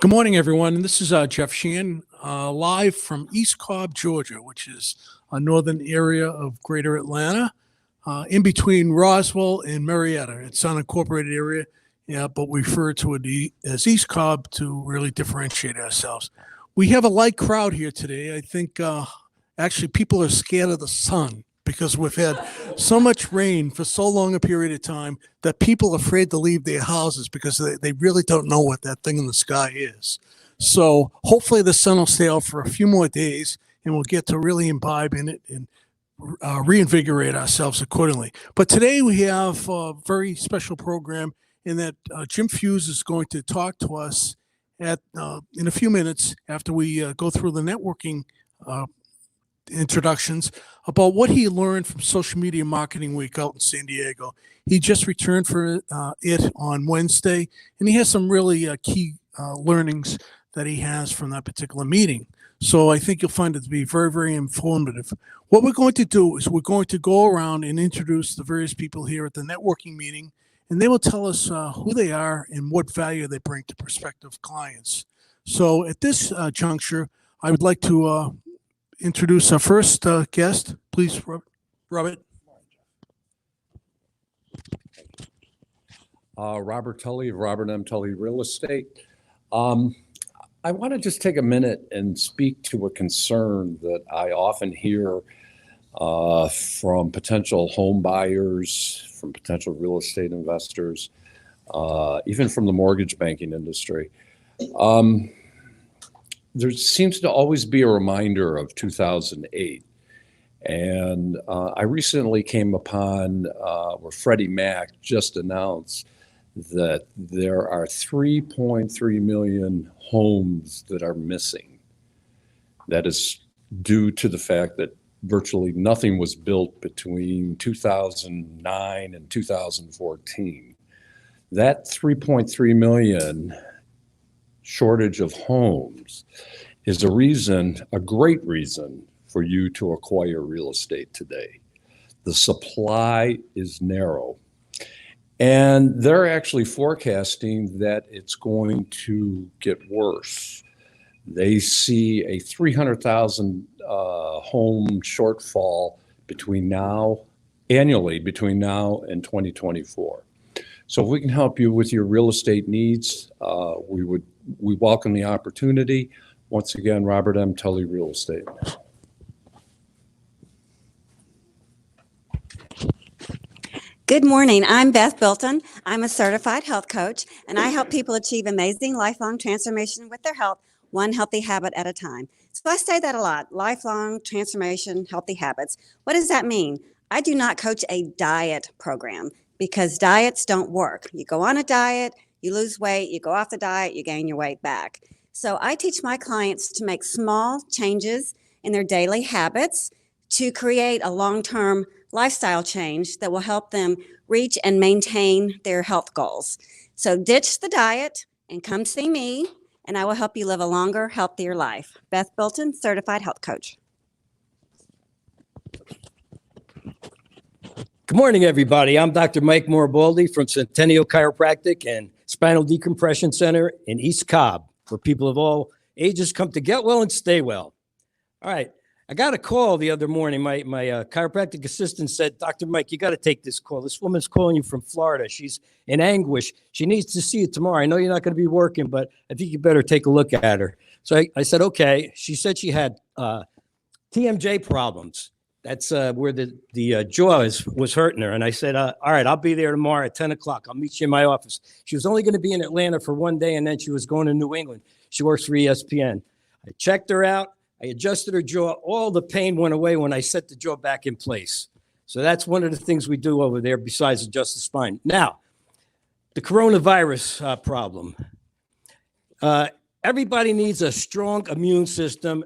Good morning, everyone. This is Jeff Sheehan, live from East Cobb, Georgia, which is a northern area of Greater Atlanta, in between Roswell and Marietta. It's an unincorporated area, yeah, but we refer to it as East Cobb to really differentiate ourselves. We have a light crowd here today. I think actually people are scared of the sun because we've had so much rain for so long a period of time that people are afraid to leave their houses because they really don't know what that thing in the sky is. So hopefully the sun will stay out for a few more days and we'll get to really imbibe in it and reinvigorate ourselves accordingly. But today we have a very special program in that Jim Fuse is going to talk to us in a few minutes after we go through the networking introductions about what he learned from Social Media Marketing Week out in San Diego. He just returned for it on Wednesday, and he has some really key learnings that he has from that particular meeting. So I think you'll find it to be very, very informative. What we're going to do is we're going to go around and introduce the various people here at the networking meeting, and they will tell us who they are and what value they bring to prospective clients. So at this juncture, I would like to introduce our first guest. Please, Robert. Robert Tully of Robert M. Tully Real Estate. I want to just take a minute and speak to a concern that I often hear from potential home buyers, from potential real estate investors, even from the mortgage banking industry. There seems to always be a reminder of 2008. And I recently came upon where Freddie Mac just announced that there are 3.3 million homes that are missing. That is due to the fact that virtually nothing was built between 2009 and 2014. That 3.3 million shortage of homes is a great reason for you to acquire real estate today. The supply is narrow, and they're actually forecasting that it's going to get worse. They see a 300,000 home shortfall annually between now and 2024. So if we can help you with your real estate needs, we welcome the opportunity. Once again, Robert M. Tully Real Estate. Good morning. I'm Beth Bilton. I'm a certified health coach, and I help people achieve amazing lifelong transformation with their health, one healthy habit at a time. So I say that a lot, lifelong transformation, healthy habits. What does that mean? I do not coach a diet program because diets don't work. You go on a diet, you lose weight, you go off the diet, you gain your weight back. So I teach my clients to make small changes in their daily habits to create a long-term lifestyle change that will help them reach and maintain their health goals. So ditch the diet and come see me, and I will help you live a longer, healthier life. Beth Bilton, certified health coach. Good morning, everybody. I'm Dr. Mike Moribaldi from Centennial Chiropractic and Spinal Decompression Center in East Cobb, where people of all ages come to get well and stay well. All right. I got a call the other morning. My chiropractic assistant said, Dr. Mike, you got to take this call. This woman's calling you from Florida. She's in anguish. She needs to see you tomorrow. I know you're not going to be working, but I think you better take a look at her. So I said, okay. She said she had TMJ problems. That's where the jaw was hurting her. And I said, all right, I'll be there tomorrow at 10 o'clock. I'll meet you in my office. She was only going to be in Atlanta for one day, and then she was going to New England. She works for ESPN. I checked her out. I adjusted her jaw. All the pain went away when I set the jaw back in place. So that's one of the things we do over there besides adjust the spine. Now, the coronavirus problem. Everybody needs a strong immune system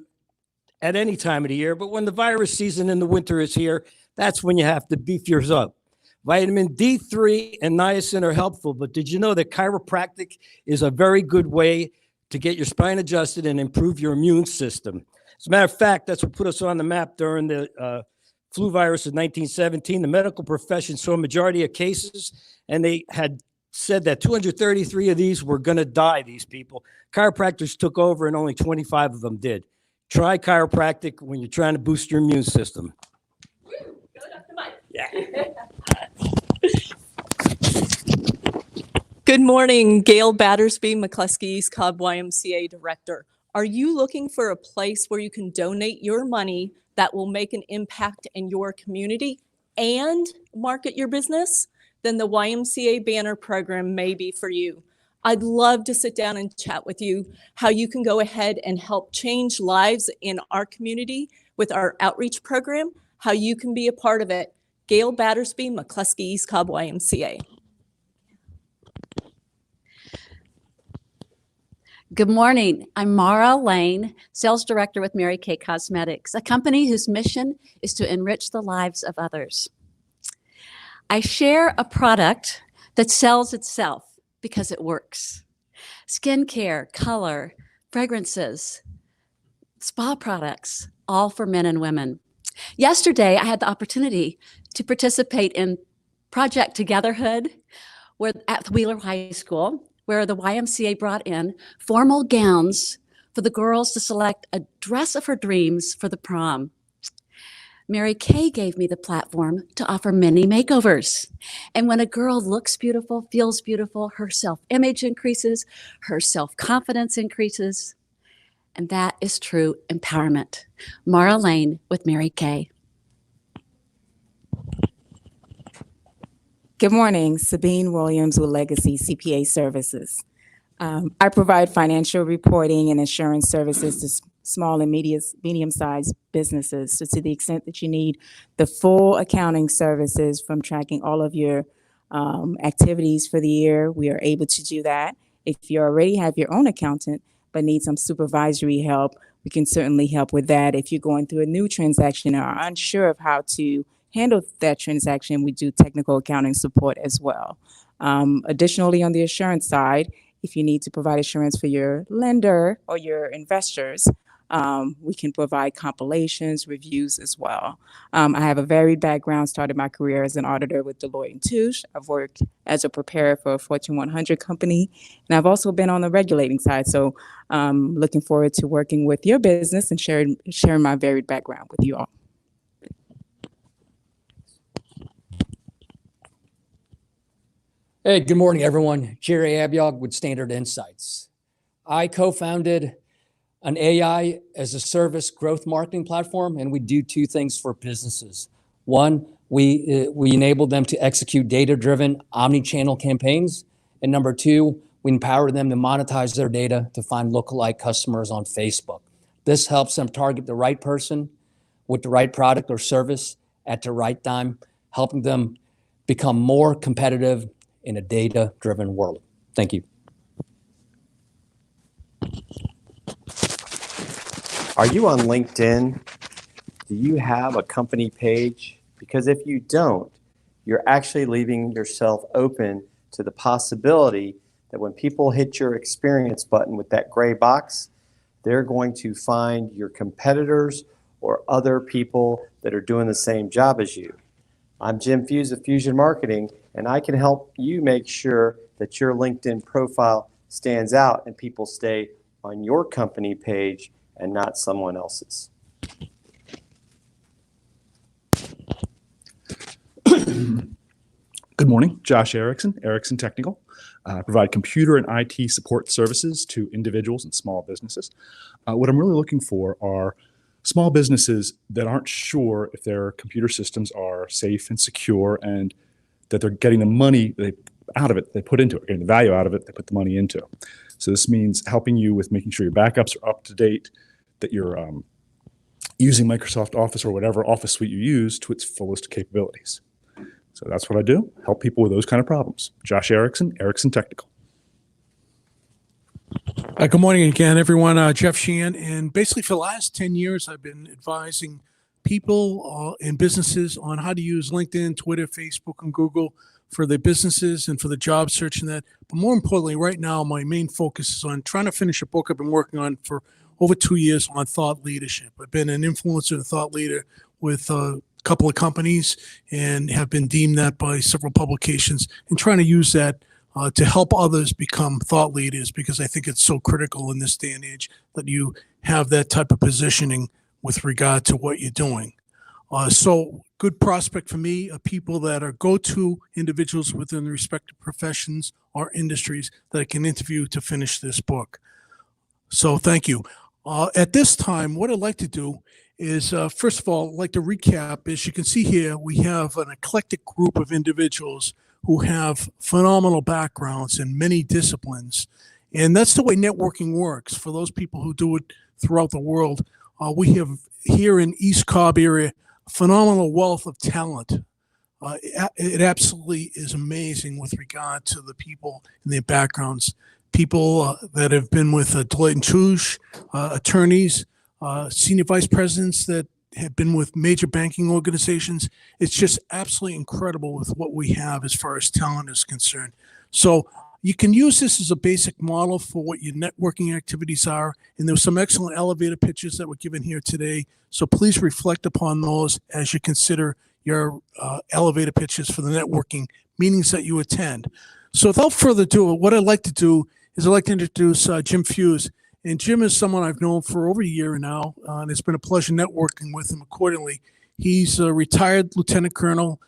at any time of the year, but when the virus season in the winter is here, that's when you have to beef yours up. Vitamin D3 and niacin are helpful, but did you know that chiropractic is a very good way to get your spine adjusted and improve your immune system? As a matter of fact, that's what put us on the map during the flu virus of 1917. The medical profession saw a majority of cases, and they had said that 233 of these were going to die, these people. Chiropractors took over and only 25 of them did. Try chiropractic when you're trying to boost your immune system. Yeah. Good morning, Gail Battersby, McCluskey East Cobb YMCA Director. Are you looking for a place where you can donate your money that will make an impact in your community and market your business? Then the YMCA Banner Program may be for you. I'd love to sit down and chat with you how you can go ahead and help change lives in our community with our outreach program, how you can be a part of it. Gail Battersby, McCluskey East Cobb YMCA. Good morning. I'm Mara Lane, Sales Director with Mary Kay Cosmetics, a company whose mission is to enrich the lives of others. I share a product that sells itself because it works. Skincare, color, fragrances, spa products, all for men and women. Yesterday, I had the opportunity to participate in Project Togetherhood at Wheeler High School, where the YMCA brought in formal gowns for the girls to select a dress of her dreams for the prom. Mary Kay gave me the platform to offer mini makeovers. And when a girl looks beautiful, feels beautiful, her self-image increases, her self-confidence increases. And that is true empowerment. Mara Lane with Mary Kay. Good morning, Sabine Williams with Legacy CPA Services. I provide financial reporting and insurance services to small and medium-sized businesses. So to the extent that you need the full accounting services from tracking all of your activities for the year, we are able to do that. If you already have your own accountant but need some supervisory help, we can certainly help with that. If you're going through a new transaction or are unsure of how to handle that transaction, we do technical accounting support as well. Additionally, on the assurance side, if you need to provide assurance for your lender or your investors, we can provide compilations, reviews as well. I have a varied background, started my career as an auditor with Deloitte & Touche. I've worked as a preparer for a Fortune 100 company, and I've also been on the regulating side. So looking forward to working with your business and sharing my varied background with you all. Hey, good morning, everyone. Jerry Abiog with Standard Insights. I co-founded an AI as a service growth marketing platform, and we do two things for businesses. One, we enable them to execute data-driven omni-channel campaigns. And number two, we empower them to monetize their data to find lookalike customers on Facebook. This helps them target the right person with the right product or service at the right time, helping them become more competitive in a data-driven world. Thank you. Are you on LinkedIn? Do you have a company page? Because if you don't, you're actually leaving yourself open to the possibility that when people hit your experience button with that gray box, they're going to find your competitors or other people that are doing the same job as you. I'm Jim Fuse of Fusion Marketing, and I can help you make sure that your LinkedIn profile stands out and people stay on your company page and not someone else's. Good morning, Josh Erickson, Erickson Technical. I provide computer and IT support services to individuals and small businesses. What I'm really looking for are small businesses that aren't sure if their computer systems are safe and secure and that they're getting the money out of it, they put into it, getting the value out of it, they put the money into. So this means helping you with making sure your backups are up to date, that you're using Microsoft Office or whatever Office suite you use to its fullest capabilities. So that's what I do, help people with those kind of problems. Josh Erickson, Erickson Technical. Good morning again, everyone. Jeff Sheehan. And basically for the last 10 years, I've been advising people and businesses on how to use LinkedIn, Twitter, Facebook, and Google for their businesses and for the job search and that. But more importantly, right now, my main focus is on trying to finish a book I've been working on for over 2 years on thought leadership. I've been an influencer and thought leader with a couple of companies and have been deemed that by several publications and trying to use that to help others become thought leaders, because I think it's so critical in this day and age that you have that type of positioning with regard to what you're doing. So good prospect for me are people that are go-to individuals within the respective professions or industries that I can interview to finish this book. So thank you. At this time, what I'd like to do is, first of all, I'd like to recap. As you can see here, we have an eclectic group of individuals who have phenomenal backgrounds in many disciplines. And that's the way networking works. For those people who do it throughout the world, we have here in East Cobb area, phenomenal wealth of talent. It absolutely is amazing with regard to the people and their backgrounds. People that have been with Deloitte & Touche, attorneys, senior vice presidents that have been with major banking organizations. It's just absolutely incredible with what we have as far as talent is concerned. So you can use this as a basic model for what your networking activities are. And there were some excellent elevator pitches that were given here today. So please reflect upon those as you consider your elevator pitches for the networking meetings that you attend. So without further ado, what I'd like to do is I'd like to introduce Jim Fuse. And Jim is someone I've known for over a year now, and it's been a pleasure networking with him accordingly. He's a retired lieutenant colonel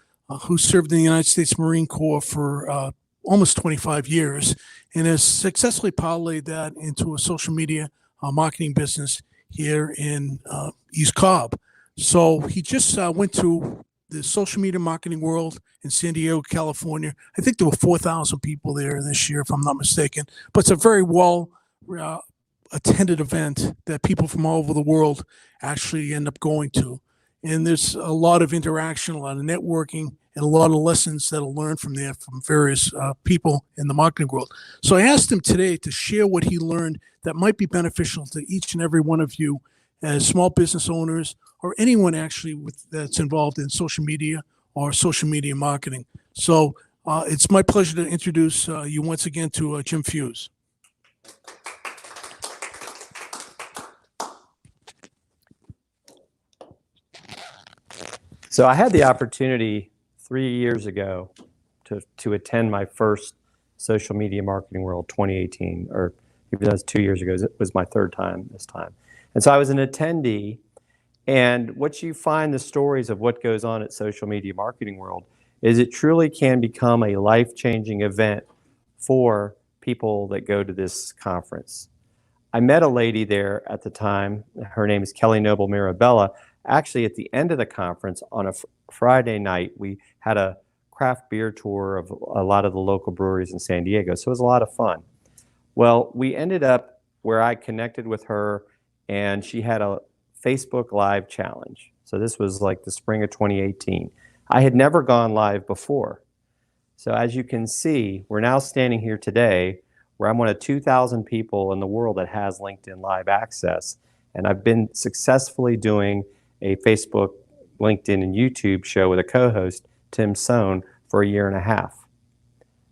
who served in the United States Marine Corps for almost 25 years and has successfully parlayed that into a social media marketing business here in East Cobb. So he just went to the social media marketing world in San Diego, California. I think there were 4,000 people there this year, if I'm not mistaken. But it's a very well attended event that people from all over the world actually end up going to. And there's a lot of interaction, a lot of networking, and a lot of lessons that are learned from there from various people in the marketing world. So I asked him today to share what he learned that might be beneficial to each and every one of you as small business owners or anyone actually that's involved in social media or social media marketing. So it's my pleasure to introduce you once again to Jim Fuse. So I had the opportunity 3 years ago to attend my first Social Media Marketing World 2018, or even though it was 2 years ago, it was my third time this time. And so I was an attendee, and what you find the stories of what goes on at Social Media Marketing World is it truly can become a life-changing event for people that go to this conference. I met a lady there at the time. Her name is Kelly Noble Mirabella. Actually, at the end of the conference on a Friday night, we had a craft beer tour of a lot of the local breweries in San Diego. So it was a lot of fun. Well, we ended up where I connected with her, and she had a Facebook Live challenge. So this was like the spring of 2018. I had never gone live before. So as you can see, we're now standing here today where I'm one of 2,000 people in the world that has LinkedIn Live access. And I've been successfully doing a Facebook, LinkedIn, and YouTube show with a co-host, Tim Sohn, for 1.5 years.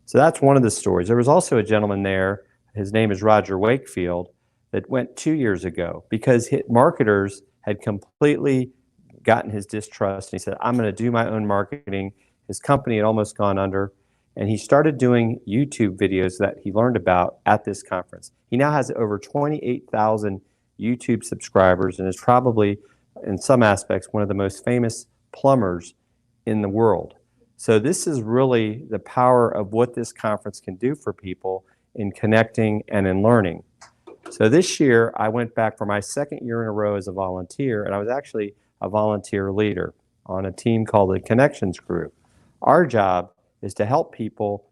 So that's one of the stories. There was also a gentleman there, his name is Roger Wakefield, that went 2 years ago because marketers had completely gotten his distrust. And he said, I'm going to do my own marketing. His company had almost gone under. And he started doing YouTube videos that he learned about at this conference. He now has over 28,000 YouTube subscribers and is probably, in some aspects, one of the most famous plumbers in the world. So this is really the power of what this conference can do for people in connecting and in learning. So this year, I went back for my second year in a row as a volunteer, and I was actually a volunteer leader on a team called the Connections Crew. Our job is to help people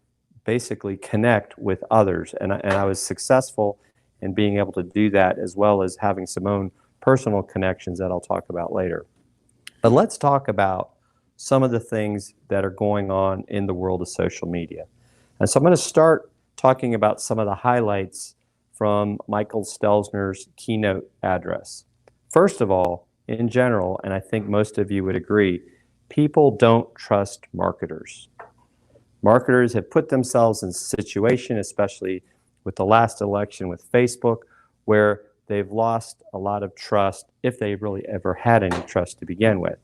basically connect with others, and I was successful in being able to do that, as well as having some own personal connections that I'll talk about later. But let's talk about some of the things that are going on in the world of social media. And so I'm going to start talking about some of the highlights from Michael Stelzner's keynote address. First of all, in general, and I think most of you would agree, people don't trust marketers. Marketers have put themselves in a situation, especially with the last election with Facebook, where they've lost a lot of trust, if they really ever had any trust to begin with.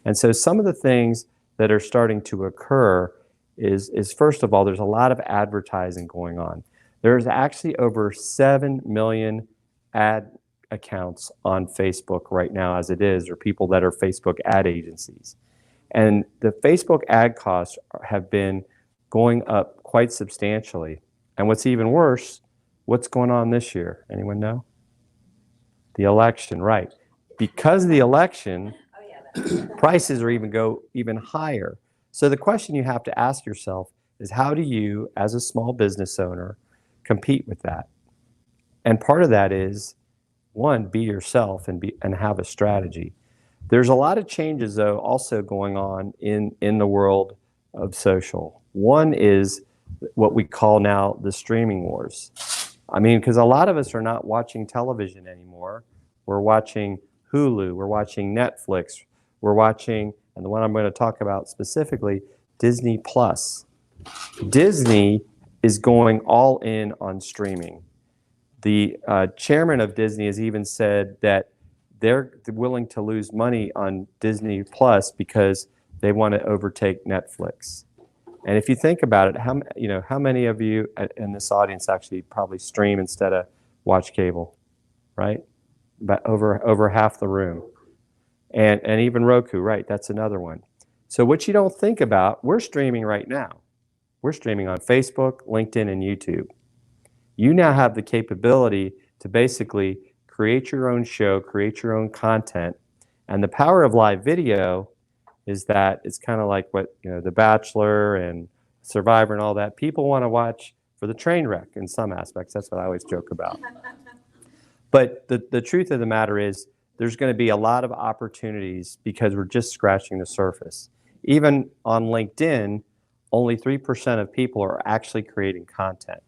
And so some of the things that are starting to occur is first of all, there's a lot of advertising going on. There's actually over 7 million ad accounts on Facebook right now as it is, or people that are Facebook ad agencies. And the Facebook ad costs have been going up quite substantially. And what's even worse, what's going on this year? Anyone know? The election, right. Because of the election, prices are go even higher. So the question you have to ask yourself is, how do you, as a small business owner, compete with that? And part of that is, one, be yourself and have a strategy. There's a lot of changes, though, also going on in the world of social. One is what we call now the streaming wars. I mean, because a lot of us are not watching television anymore. We're watching Hulu, we're watching Netflix, we're watching, and the one I'm going to talk about specifically, Disney Plus. Disney is going all in on streaming. The chairman of Disney has even said that they're willing to lose money on Disney Plus because they want to overtake Netflix. And if you think about it, how many of you in this audience actually probably stream instead of watch cable, right? About over half the room. And even Roku, right? That's another one. So what you don't think about, we're streaming right now. We're streaming on Facebook, LinkedIn, and YouTube. You now have the capability to basically create your own show, create your own content. And the power of live video is that it's kind of like what, The Bachelor and Survivor and all that. People want to watch for the train wreck in some aspects. That's what I always joke about. But the truth of the matter is, there's going to be a lot of opportunities because we're just scratching the surface. Even on LinkedIn, only 3% of people are actually creating content.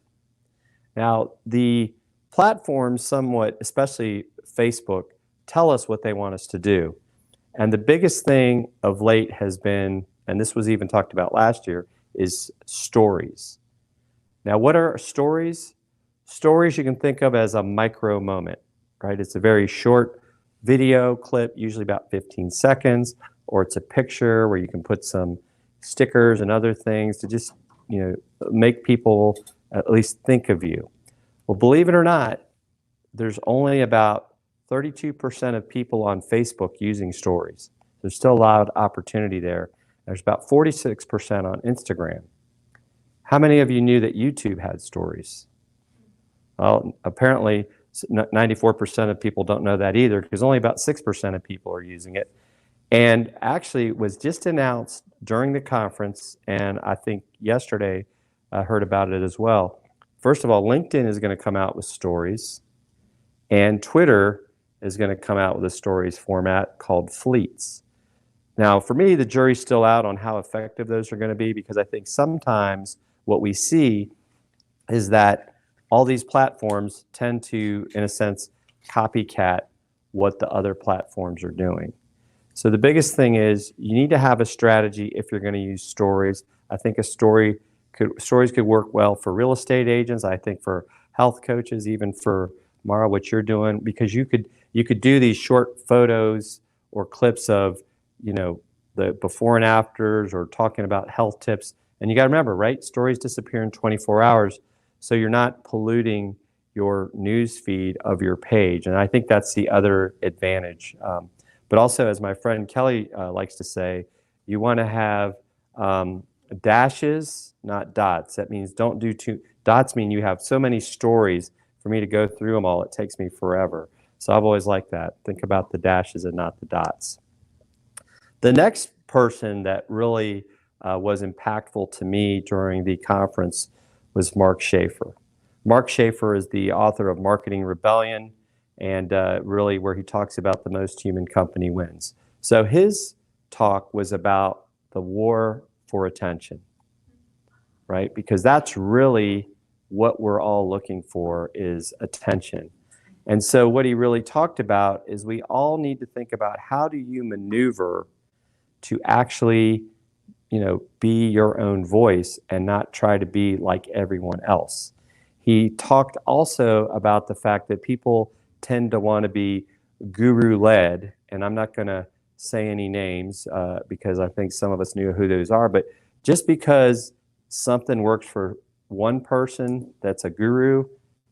Now, the platforms somewhat, especially Facebook, tell us what they want us to do. And the biggest thing of late has been, and this was even talked about last year, is stories. Now, what are stories? Stories you can think of as a micro moment, right? It's a very short video clip, usually about 15 seconds, or it's a picture where you can put some stickers and other things to just, make people at least think of you. Well, believe it or not, there's only about 32% of people on Facebook using stories. There's still a lot of opportunity there. There's about 46% on Instagram. How many of you knew that YouTube had stories? Well, apparently 94% of people don't know that either, because only about 6% of people are using it. And actually, it was just announced during the conference, and I think yesterday I heard about it as well. First of all, LinkedIn is going to come out with stories, and Twitter is going to come out with a stories format called Fleets. Now, for me, the jury's still out on how effective those are going to be, because I think sometimes what we see is that all these platforms tend to, in a sense, copycat what the other platforms are doing. So the biggest thing is you need to have a strategy if you're going to use stories. I think stories could work well for real estate agents. I think for health coaches, even for Mara, what you're doing, because you could do these short photos or clips of, the before and afters, or talking about health tips. And you got to remember, right? Stories disappear in 24 hours. So you're not polluting your news feed of your page. And I think that's the other advantage. But also, as my friend Kelly likes to say, you want to have dashes, not dots. That means don't do two. Dots mean you have so many stories. For me to go through them all, it takes me forever. So I've always liked that. Think about the dashes and not the dots. The next person that really was impactful to me during the conference was Mark Schaefer. Mark Schaefer is the author of Marketing Rebellion, and really where he talks about the most human company wins. So his talk was about the war for attention, right? Because that's really what we're all looking for, is attention. And so what he really talked about is we all need to think about, how do you maneuver to actually, be your own voice and not try to be like everyone else. He talked also about the fact that people tend to want to be guru-led, and I'm not going to say any names because I think some of us knew who those are, but just because something works for one person that's a guru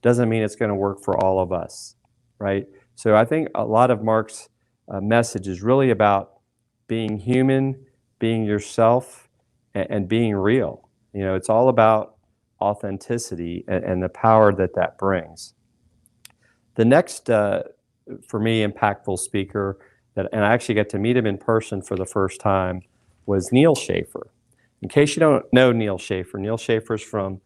doesn't mean it's going to work for all of us, right? So I think a lot of Mark's message is really about being human, being yourself, and being real. It's all about authenticity and the power that brings. The next, for me, impactful speaker, and I actually got to meet him in person for the first time, was Neal Schaffer. In case you don't know Neal Schaffer's from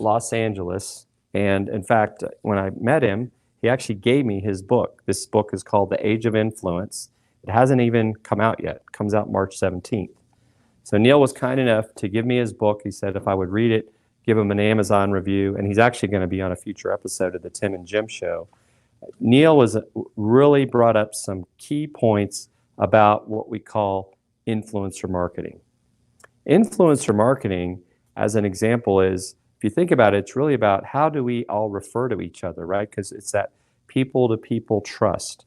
Los Angeles. And in fact, when I met him, he actually gave me his book. This book is called The Age of Influence. It hasn't even come out yet. It comes out March 17th. So Neal was kind enough to give me his book. He said if I would read it, give him an Amazon review, and he's actually going to be on a future episode of the Tim and Jim Show. Neal really brought up some key points about what we call influencer marketing. Influencer marketing, as an example, is, if you think about it, it's really about how do we all refer to each other, right? Because it's that people-to-people trust.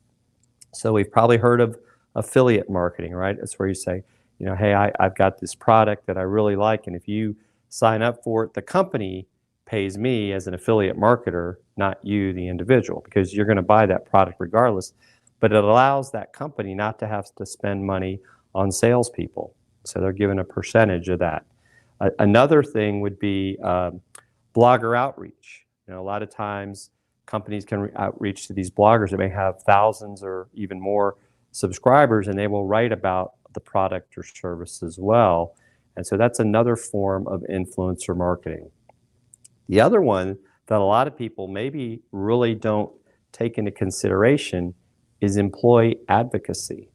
So we've probably heard of affiliate marketing, right? It's where you say, hey, I've got this product that I really like, and if you sign up for it, the company pays me as an affiliate marketer, not you, the individual, because you're going to buy that product regardless. But it allows that company not to have to spend money on salespeople. So they're given a percentage of that. Another thing would be blogger outreach. A lot of times companies can outreach to these bloggers that may have thousands or even more subscribers, and they will write about the product or service as well. And so that's another form of influencer marketing. The other one that a lot of people maybe really don't take into consideration is employee advocacy.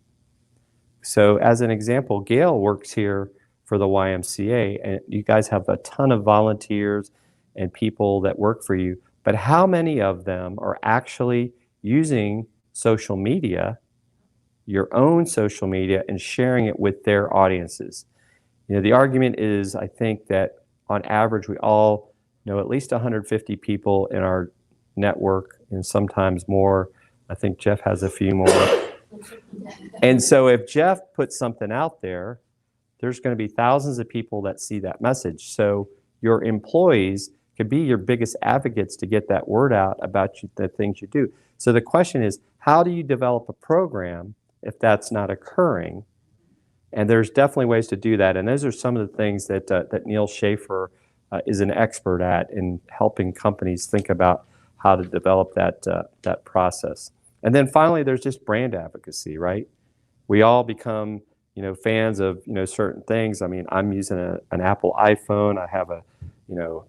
So as an example, Gail works here for the YMCA, and you guys have a ton of volunteers and people that work for you, but how many of them are actually using social media, your own social media, and sharing it with their audiences? The argument is, I think, that on average, we all know at least 150 people in our network, and sometimes more. I think Jeff has a few more. And so if Jeff puts something out there, there's going to be thousands of people that see that message. So your employees could be your biggest advocates to get that word out about the things you do. So the question is, how do you develop a program if that's not occurring? And there's definitely ways to do that. And those are some of the things that Neal Schaffer is an expert at in helping companies think about how to develop that process. And then finally, there's just brand advocacy, right? We all become, fans of, certain things. I mean, I'm using an Apple iPhone. I have a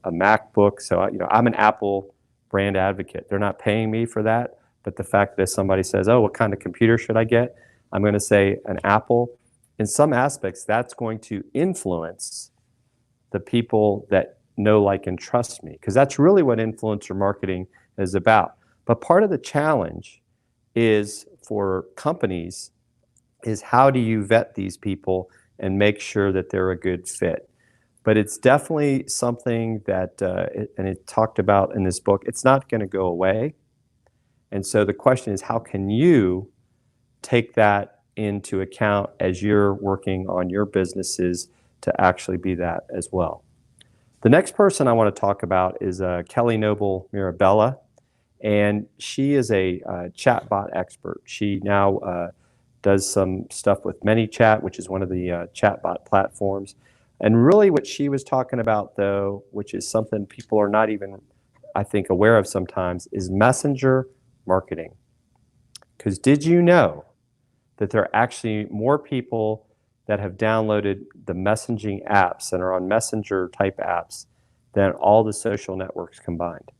MacBook. So, I'm an Apple brand advocate. They're not paying me for that. But the fact that somebody says, oh, what kind of computer should I get? I'm going to say an Apple. In some aspects, that's going to influence the people that know, like, and trust me, because that's really what influencer marketing is about. But part of the challenge is for companies is how do you vet these people and make sure that they're a good fit? But it's definitely something that, and it talked about in this book, it's not going to go away. And so the question is, how can you take that into account as you're working on your businesses to actually be that as well? The next person I want to talk about is Kelly Noble Mirabella, and she is a chatbot expert. She now does some stuff with ManyChat, which is one of the chatbot platforms. And really what she was talking about, though, which is something people are not even, I think, aware of sometimes, is messenger marketing. Because did you know that there are actually more people that have downloaded the messaging apps and are on messenger type apps than all the social networks combined?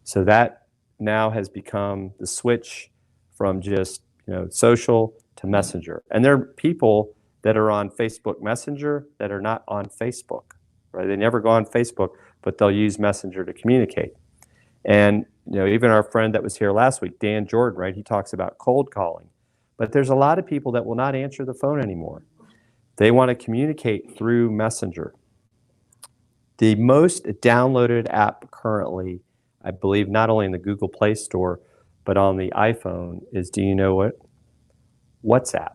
So that now has become the switch from just social to messenger. And there are people that are on Facebook Messenger that are not on Facebook, right? They never go on Facebook, but they'll use Messenger to communicate. And even our friend that was here last week, Dan Jordan, right? He talks about cold calling. But there's a lot of people that will not answer the phone anymore. They want to communicate through Messenger. The most downloaded app currently, I believe, not only in the Google Play Store, but on the iPhone is, do you know what? WhatsApp.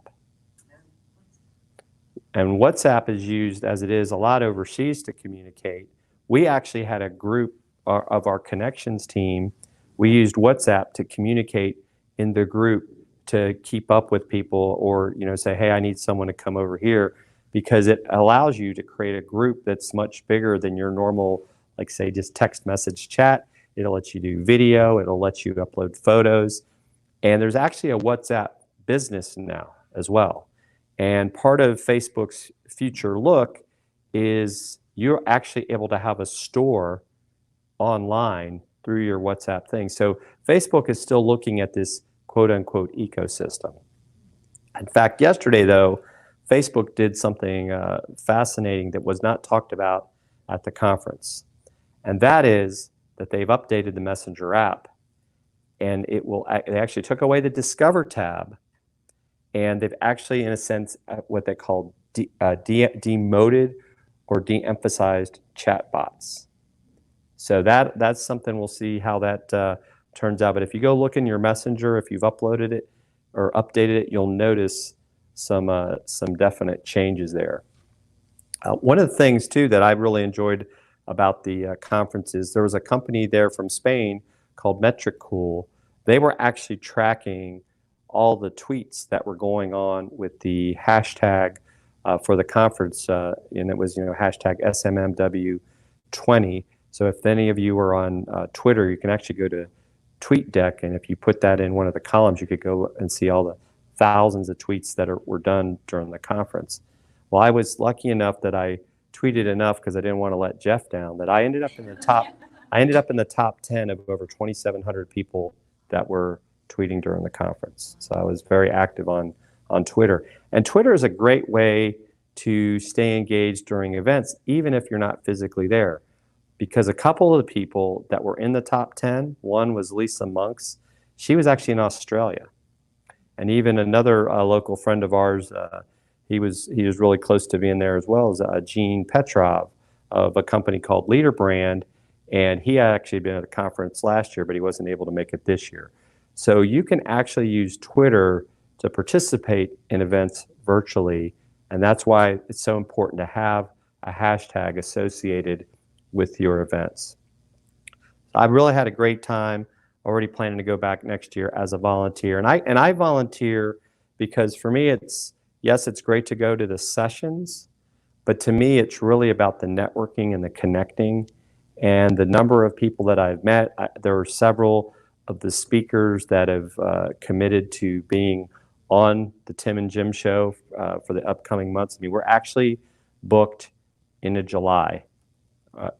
And WhatsApp is used as it is a lot overseas to communicate. We actually had a group of our connections team. We used WhatsApp to communicate in the group to keep up with people, or say, hey, I need someone to come over here, because it allows you to create a group that's much bigger than your normal, like say just text message chat. It'll let you do video, it'll let you upload photos. And there's actually a WhatsApp business now as well. And part of Facebook's future look is you're actually able to have a store online through your WhatsApp thing. So Facebook is still looking at this quote unquote ecosystem. In fact, yesterday though, Facebook did something fascinating that was not talked about at the conference. And that is that they've updated the Messenger app, and they actually took away the Discover tab, and they've actually, in a sense, what they call demoted or de-emphasized chatbots. So that's something we'll see how that turns out. But if you go look in your Messenger, if you've uploaded it or updated it, you'll notice some definite changes there. One of the things too that I really enjoyed about the conference is there was a company there from Spain called Metricool. They were actually tracking all the tweets that were going on with the hashtag for the conference, and it was hashtag SMMW20. So if any of you are on Twitter, you can actually go to TweetDeck, and if you put that in one of the columns, you could go and see all the thousands of tweets that were done during the conference. Well, I was lucky enough that I tweeted enough, because I didn't want to let Jeff down, that I ended up in the top 10 of over 2,700 people that were tweeting during the conference. So I was very active on Twitter. And Twitter is a great way to stay engaged during events, even if you're not physically there. Because a couple of the people that were in the top 10, one was Lisa Monks. She was actually in Australia. And even another local friend of ours, he was really close to being there as well, as Gene Petrov of a company called Leader Brand. And he had actually been at a conference last year, but he wasn't able to make it this year. So you can actually use Twitter to participate in events virtually. And that's why it's so important to have a hashtag associated with your events. I really had a great time, already planning to go back next year as a volunteer. And I volunteer because for me, it's great to go to the sessions, but to me, it's really about the networking and the connecting and the number of people that I've met. There are several of the speakers that have committed to being on the Tim and Jim show for the upcoming months. I mean, we're actually booked into July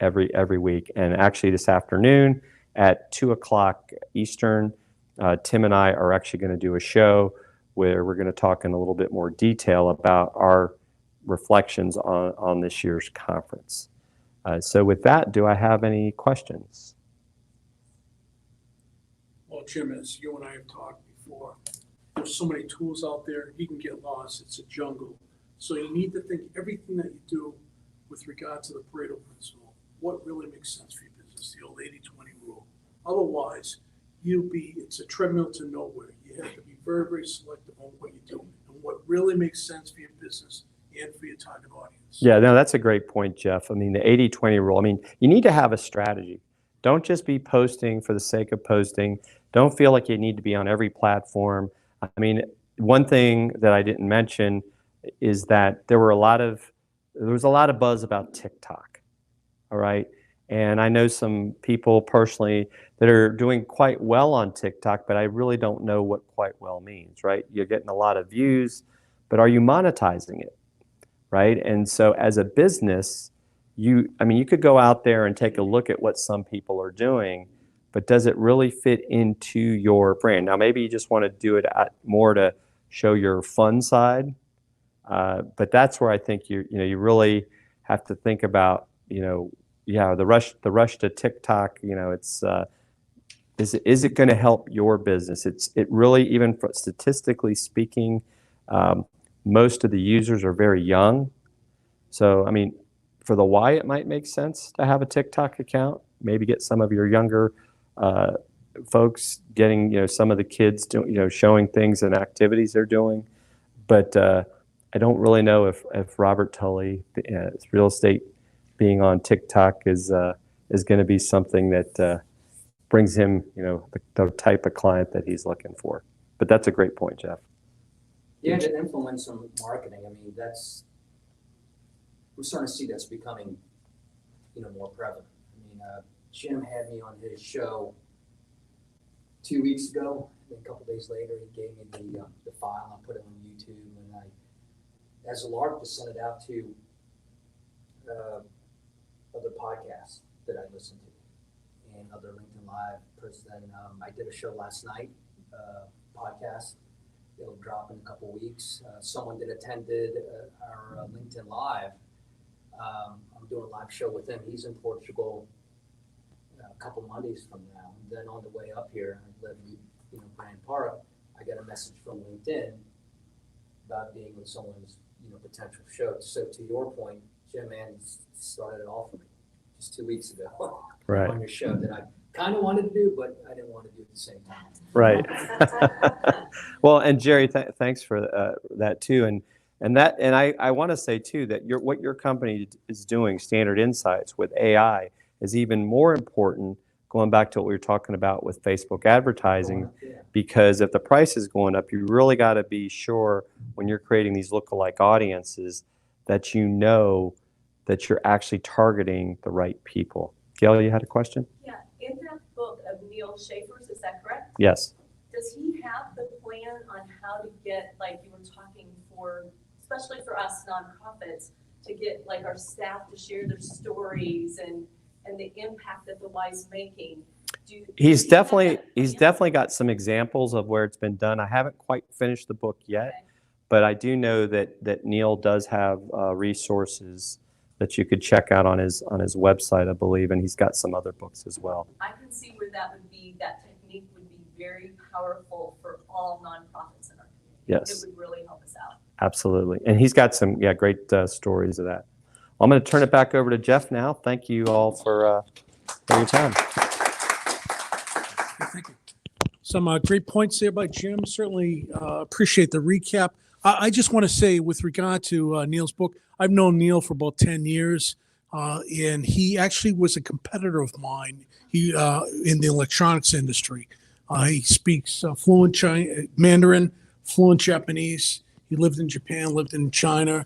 every week. And actually this afternoon at 2:00 Eastern, Tim and I are actually going to do a show where we're going to talk in a little bit more detail about our reflections on this year's conference. So with that, do I have any questions? Well, Jim, as you and I have talked before, there's so many tools out there, you can get lost, it's a jungle. So you need to think everything that you do with regard to the Pareto principle, what really makes sense for your business, the old 80-20 rule. Otherwise, it's a treadmill to nowhere. You have to be very, very selective on what you do and what really makes sense for your business and for your target audience. Yeah, no, that's a great point, Jeff. I mean, the 80-20 rule, I mean, you need to have a strategy. Don't just be posting for the sake of posting. Don't feel like you need to be on every platform. I mean, one thing that I didn't mention is that there was a lot of buzz about TikTok, all right? And I know some people personally that are doing quite well on TikTok, but I really don't know what quite well means, right? You're getting a lot of views, but are you monetizing it, right? And so as a business, you could go out there and take a look at what some people are doing, but does it really fit into your brand? Now, maybe you just want to do it more to show your fun side, but that's where I think you really have to think about, the rush to TikTok. It's is it going to help your business? It really, even statistically speaking, most of the users are very young. So I mean, for the why, it might make sense to have a TikTok account. Maybe get some of your younger folks getting, some of the kids showing things and activities they're doing. But I don't really know if Robert Tully, real estate being on TikTok is going to be something that brings him, the type of client that he's looking for. But that's a great point, Jeff. Yeah, the influencer marketing. I mean, we're starting to see that's becoming, more prevalent. I mean, Jim had me on his show 2 weeks ago. And a couple days later, he gave me the file. I put it on YouTube, and I, as a lark, just sent it out to other podcasts that I listen to and other LinkedIn Live. Then I did a show last night, podcast. It'll drop in a couple weeks. Someone that attended our LinkedIn Live. I'm doing a live show with him. He's in Portugal a couple Mondays from now. And then on the way up here, I live in Grand Park. I got a message from LinkedIn about being with someone's potential show. So to your point, Jim started it all for me just 2 weeks ago. Right. On your show that I kind of wanted to do, but I didn't want to do it at the same time. Right. Well, and Jerry, thanks for that too. And I want to say too that what your company is doing, Standard Insights with AI, is even more important. Going back to what we were talking about with Facebook advertising, because if the price is going up, you really got to be sure when you're creating these lookalike audiences that that you're actually targeting the right people. Gail, you had a question? Yeah, in that book of Neil Schaefer's, is that correct? Yes. Does he have the plan on how to get, like you were talking especially for us nonprofits, to get like our staff to share their stories and the impact that the Y's making? He's definitely got some examples of where it's been done. I haven't quite finished the book yet, Okay. but I do know that Neil does have resources that you could check out on his website, I believe, and he's got some other books as well. I can see where that technique would be very powerful for all nonprofits in our community. Yes. It would really help us out. Absolutely. And he's got some great stories of that. I'm going to turn it back over to Jeff now. Thank you all for your time. Thank you. Some great points there by Jim. Certainly appreciate the recap. I just want to say with regard to Neil's book, I've known Neil for about 10 years, and he actually was a competitor of mine in the electronics industry. He speaks fluent Mandarin, fluent Japanese. He lived in Japan, lived in China.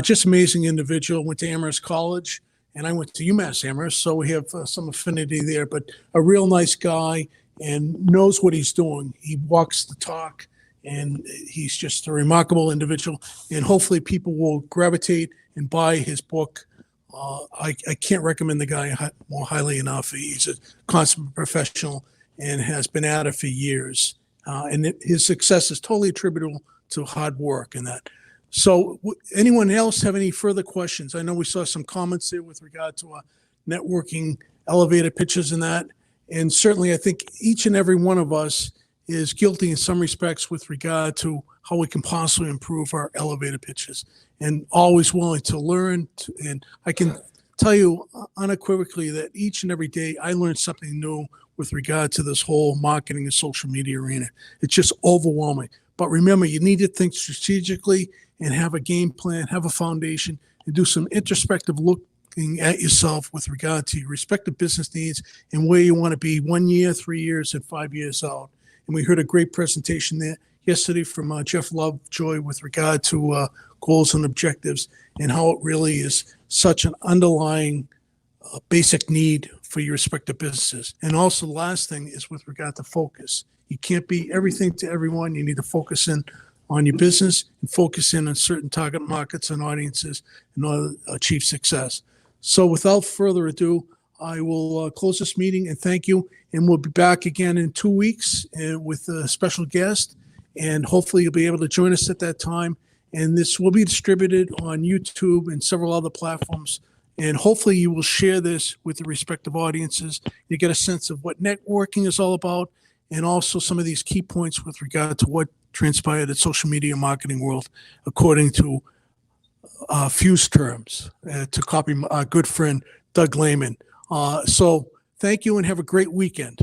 Just amazing individual. Went to Amherst College, and I went to UMass Amherst, so we have some affinity there. But a real nice guy and knows what he's doing. He walks the talk, and he's just a remarkable individual. And hopefully people will gravitate and buy his book. I can't recommend the guy more highly enough. He's a consummate professional and has been at it for years. And his success is totally attributable to hard work and that. So anyone else have any further questions? I know we saw some comments there with regard to networking, elevator pitches and that. And certainly I think each and every one of us is guilty in some respects with regard to how we can possibly improve our elevator pitches, and always willing to learn. And I can tell you unequivocally that each and every day I learn something new with regard to this whole marketing and social media arena. It's just overwhelming. But remember, you need to think strategically and have a game plan, have a foundation, and do some introspective looking at yourself with regard to your respective business needs and where you want to be 1 year, 3 years, and 5 years out. And we heard a great presentation there yesterday from Jeff Lovejoy with regard to goals and objectives and how it really is such an underlying basic need for your respective businesses. And also the last thing is with regard to focus. You can't be everything to everyone. You need to focus in on your business and focus in on certain target markets and audiences in order to achieve success. So without further ado, I will close this meeting and thank you. And we'll be back again in 2 weeks with a special guest. And hopefully you'll be able to join us at that time. And this will be distributed on YouTube and several other platforms. And hopefully you will share this with the respective audiences. You get a sense of what networking is all about, and also some of these key points with regard to what transpired at social media marketing world, according to Fuse terms, to copy our good friend Doug Lehman. So thank you and have a great weekend.